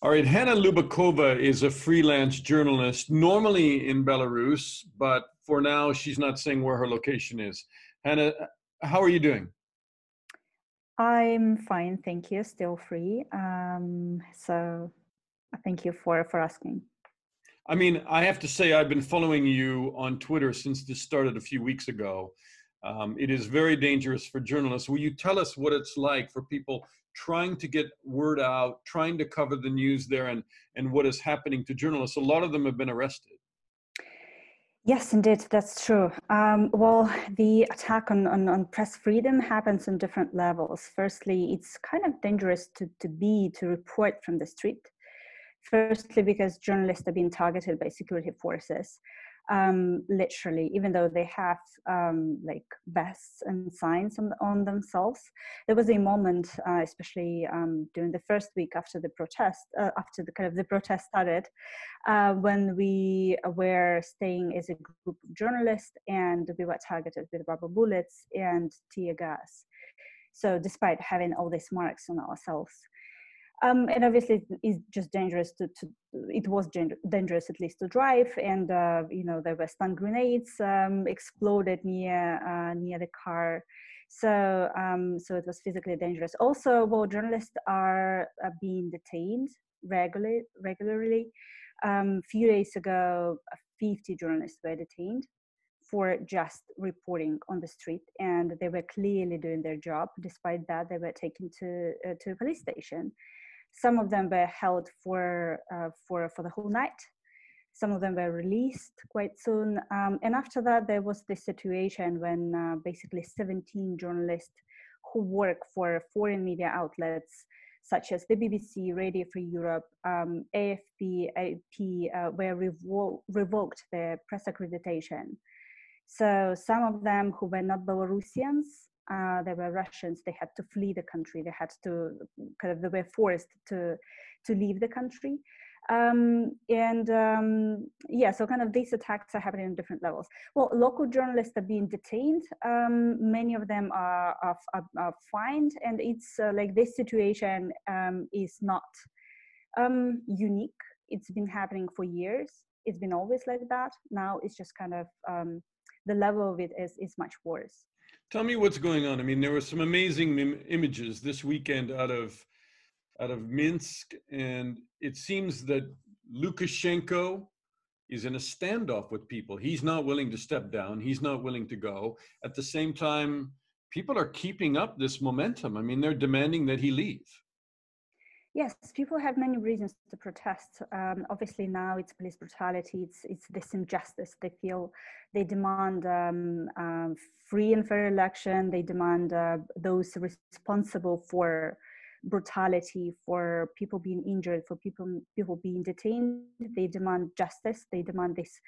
All right, Hanna Lubakova is a freelance journalist, normally in Belarus, but for now she's not saying where her location is. Hanna, how are you doing? I'm fine, thank you. Still free. So thank you for asking. I mean, I have to say I've been following you on Twitter since this started a few weeks ago. It is very dangerous for journalists. Will you tell us what it's like for people trying to get word out, trying to cover the news there, and what is happening to journalists? A lot of them have been arrested. Yes, indeed, that's true. Well, the attack on press freedom happens on different levels. Firstly, it's kind of dangerous to report from the street. Firstly, because journalists are being targeted by security forces, literally, even though they have like vests and signs on themselves. There was a moment, especially during the first week after the protest, after the protest started, when we were staying as a group of journalists and we were targeted with rubber bullets and tear gas. So despite having all these marks on ourselves. And obviously it's just dangerous it was dangerous at least to drive, and there were stun grenades exploded near the car, so it was physically dangerous. Also, well, journalists are being detained regularly. Few days ago 50 journalists were detained for just reporting on the street, and they were clearly doing their job. Despite that, they were taken to a police station. Some of them were held for the whole night. Some of them were released quite soon. And after that, there was this situation when basically 17 journalists who work for foreign media outlets, such as the BBC, Radio Free Europe, AFP, AP, were revoked their press accreditation. So some of them who were not Belarusians, they were Russians, they had to flee the country. They had to they were forced to leave the country. So these attacks are happening on different levels. Well, local journalists are being detained. Many of them are fined, and it's like this situation is not unique. It's been happening for years. It's been always like that. Now it's just the level of it is much worse. Tell me what's going on. I mean, there were some amazing images this weekend out of Minsk, and it seems that Lukashenko is in a standoff with people. He's not willing to step down. He's not willing to go. At the same time, people are keeping up this momentum. I mean, they're demanding that he leave. Yes, people have many reasons to protest. Obviously now it's police brutality, it's this injustice they feel. They demand free and fair election. They demand those responsible for brutality, for people being injured, for people being detained. They demand justice. They demand these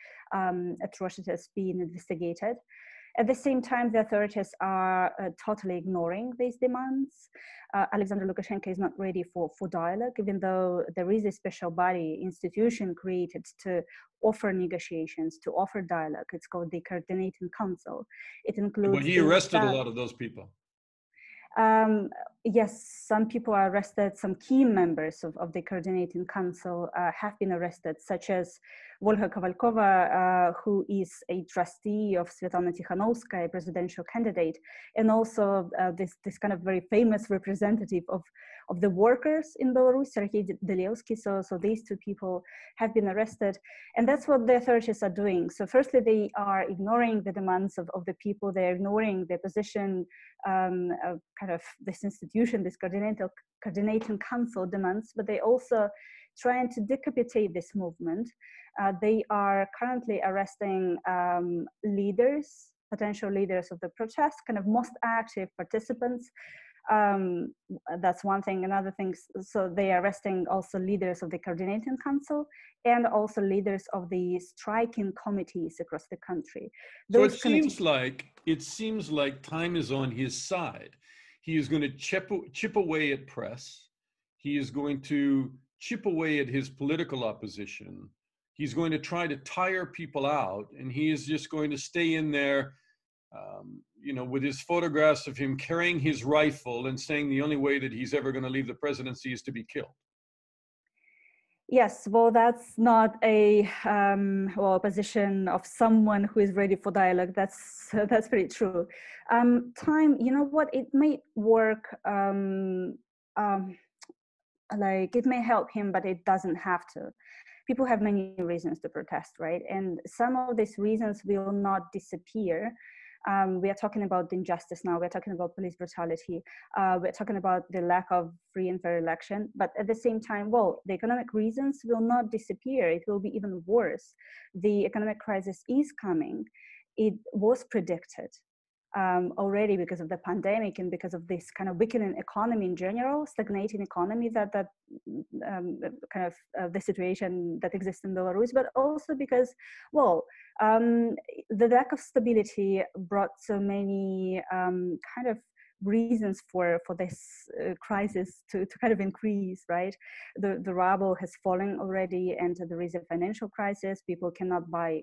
atrocities being investigated. At the same time, the authorities are totally ignoring these demands. Alexander Lukashenko is not ready for dialogue, even though there is a special body institution created to offer negotiations, to offer dialogue. It's called the Coordinating Council. It includes. Well, he arrested a lot of those people. Yes, some people are arrested. Some key members of the Coordinating Council have been arrested, such as Volga Kovalkova, who is a trustee of Svetlana Tikhanovskaya, a presidential candidate, and also this kind of very famous representative of the workers in Belarus, Sergei Delevsky. So these two people have been arrested, and that's what the authorities are doing. So firstly, they are ignoring the demands of the people. They're ignoring the position of this institution, this coordinating council demands, but they also trying to decapitate this movement. They are currently arresting leaders, potential leaders of the protest, most active participants. That's one thing. Another thing, so they are arresting also leaders of the coordinating council and also leaders of the striking committees across the country. So it seems like time is on his side. He is going to chip away at press. He is going to chip away at his political opposition. He's going to try to tire people out, and he is just going to stay in there, with his photographs of him carrying his rifle and saying the only way that he's ever going to leave the presidency is to be killed. Yes, well, that's not a position of someone who is ready for dialogue. That's pretty true. Time, you know what? It may work. Um, like it may help him, but it doesn't have to. People have many reasons to protest, right? And some of these reasons will not disappear. We are talking about the injustice now. We're talking about police brutality. We're talking about the lack of free and fair election. But at the same time, well, the economic reasons will not disappear. It will be even worse. The economic crisis is coming. It was predicted already because of the pandemic and because of this kind of weakening economy in general, stagnating economy that kind of the situation that exists in Belarus, but also because, well, the lack of stability brought so many kind of reasons for this crisis to kind of increase, right? The ruble has fallen already, and there is a financial crisis. People cannot buy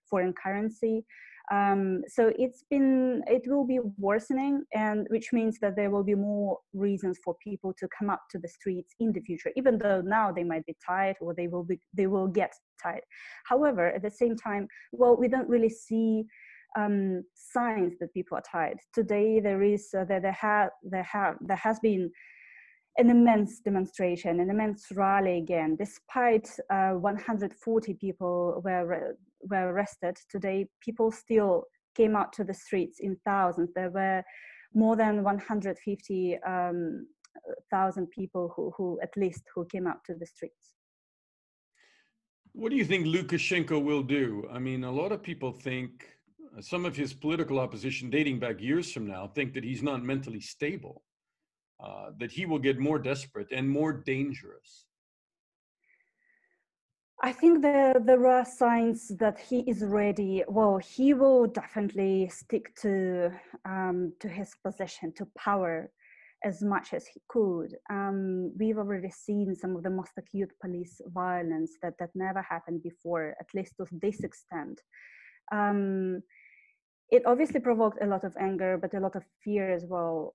foreign currency. So it will be worsening, and which means that there will be more reasons for people to come up to the streets in the future, even though now they might be tired or they will get tired. However, at the same time, well, we don't really see signs that people are tired. Today, there has been an immense demonstration, an immense rally again. Despite 140 people were arrested today, people still came out to the streets in thousands. There were more than 150,000 people who at least who came out to the streets. What do you think Lukashenko will do? I mean, a lot of people think, some of his political opposition dating back years from now think that he's not mentally stable, that he will get more desperate and more dangerous. I think there are signs that he is ready. Well, he will definitely stick to his position, to power, as much as he could. We've already seen some of the most acute police violence that never happened before, at least to this extent. It obviously provoked a lot of anger, but a lot of fear as well.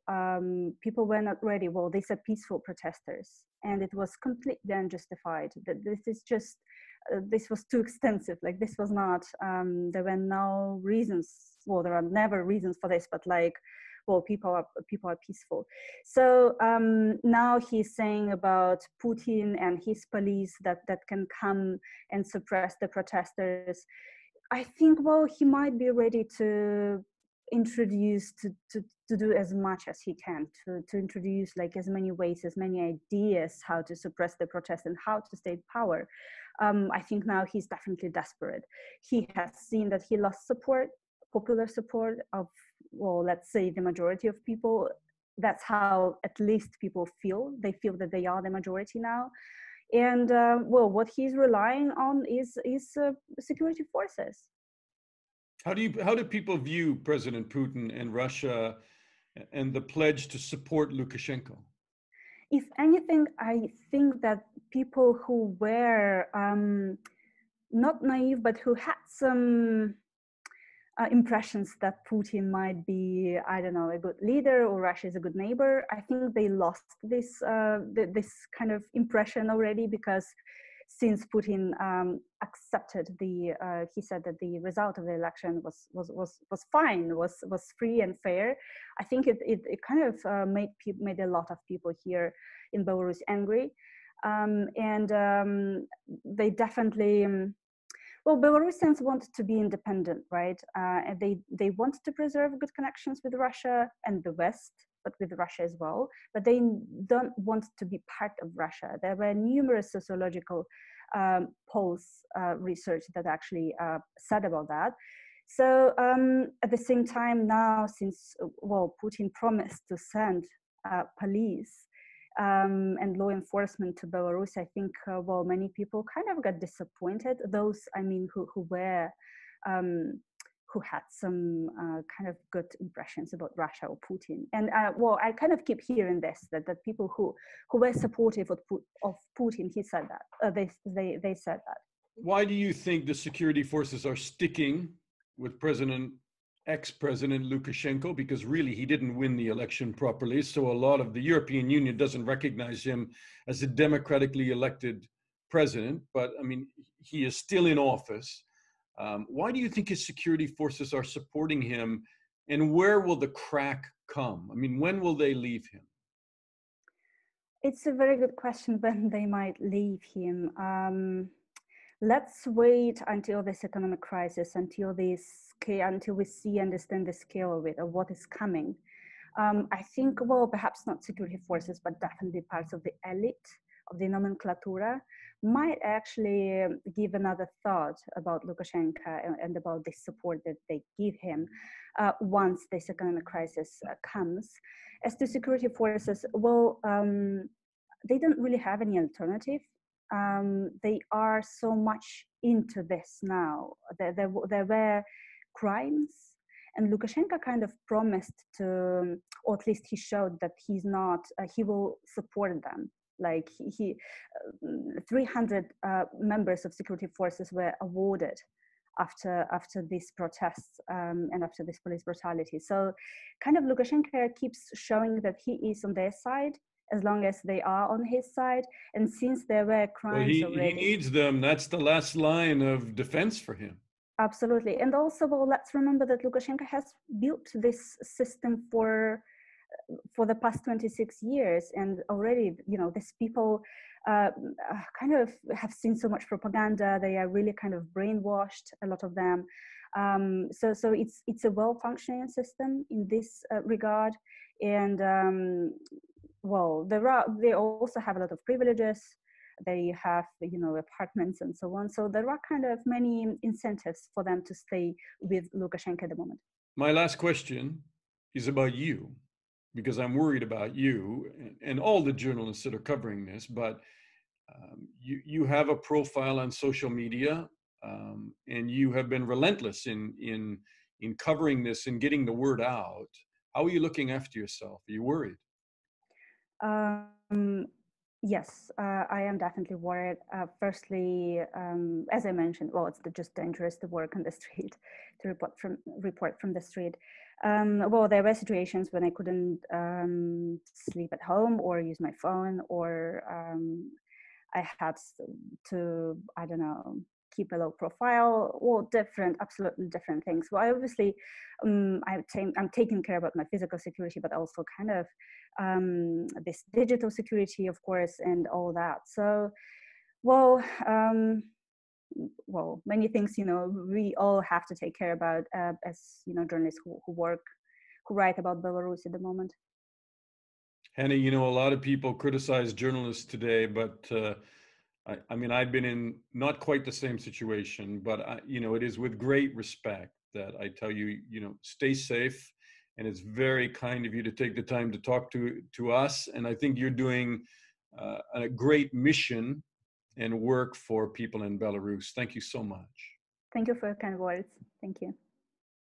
People were not ready. Well, these are peaceful protesters, and it was completely unjustified. That this was too extensive. Like, this was not. There were no reasons. Well, there are never reasons for this, but like, well, people are peaceful. So now he's saying about Putin and his police that can come and suppress the protesters. I think, well, he might be ready to introduce, to do as much as he can, to introduce like as many ways, as many ideas how to suppress the protest and how to stay in power. I think now he's definitely desperate. He has seen that he lost support, popular support of, well, let's say the majority of people. That's how at least people feel. They feel that they are the majority now. And well, what he's relying on is security forces. How do people view President Putin and Russia and the pledge to support Lukashenko? If anything, I think that people who were not naive, but who had some impressions that Putin might be, I don't know, a good leader or Russia is a good neighbor, I think they lost this this kind of impression already, because since Putin accepted he said that the result of the election was fine, was free and fair. I think it kind of made a lot of people here in Belarus angry, and they definitely. Well, Belarusians want to be independent, right? And they want to preserve good connections with Russia and the West, but with Russia as well. But they don't want to be part of Russia. There were numerous sociological polls, research that actually said about that. So at the same time now, since, well, Putin promised to send police and law enforcement to Belarus, I think, well, many people kind of got disappointed. Those, I mean, who were, who had some kind of good impressions about Russia or Putin. And well, I kind of keep hearing this, that people who were supportive of Putin, he said that, they said that. Why do you think the security forces are sticking with ex-President Lukashenko? Because really he didn't win the election properly. So a lot of the European Union doesn't recognize him as a democratically elected president, but I mean, he is still in office. Why do you think his security forces are supporting him, and where will the crack come? I mean, when will they leave him? It's a very good question when they might leave him. Let's wait until this economic crisis, until we see, understand the scale of it, of what is coming. I think, well, perhaps not security forces, but definitely parts of the elite, of the nomenclatura, might actually give another thought about Lukashenko and about the support that they give him once this economic crisis comes. As to security forces, well, they don't really have any alternative. They are so much into this now. There were crimes, and Lukashenko kind of promised to, or at least he showed that he's not, he will support them. Like 300 members of security forces were awarded after these protests and after this police brutality. So kind of Lukashenko keeps showing that he is on their side as long as they are on his side. And since there were Well, crimes already. he needs them. That's the last line of defense for him. Absolutely. And also, well, let's remember that Lukashenko has built this system for the past 26 years. And already, you know, these people kind of have seen so much propaganda. They are really kind of brainwashed, a lot of them. So it's a well-functioning system in this regard. And well, they also have a lot of privileges. They have, you know, apartments and so on. So there are kind of many incentives for them to stay with Lukashenko at the moment. My last question is about you, because I'm worried about you and all the journalists that are covering this. But you have a profile on social media, and you have been relentless in covering this and getting the word out. How are you looking after yourself? Are you worried? Yes, I am definitely worried. Firstly, as I mentioned, well, it's just dangerous to work on the street, to report from the street. Well, there were situations when I couldn't sleep at home or use my phone, or I had to, I don't know, keep a low profile, or absolutely different things. Well, obviously, I'm taking care about my physical security, but also kind of this digital security, of course, and all that. So, well, many things, you know, we all have to take care about as, you know, journalists who write about Belarus at the moment. Hannah, you know, a lot of people criticize journalists today, but I mean, I've been in not quite the same situation, but you know, it is with great respect that I tell you, you know, stay safe. And it's very kind of you to take the time to talk to us. And I think you're doing a great mission and work for people in Belarus. Thank you so much. Thank you for your kind words. Thank you.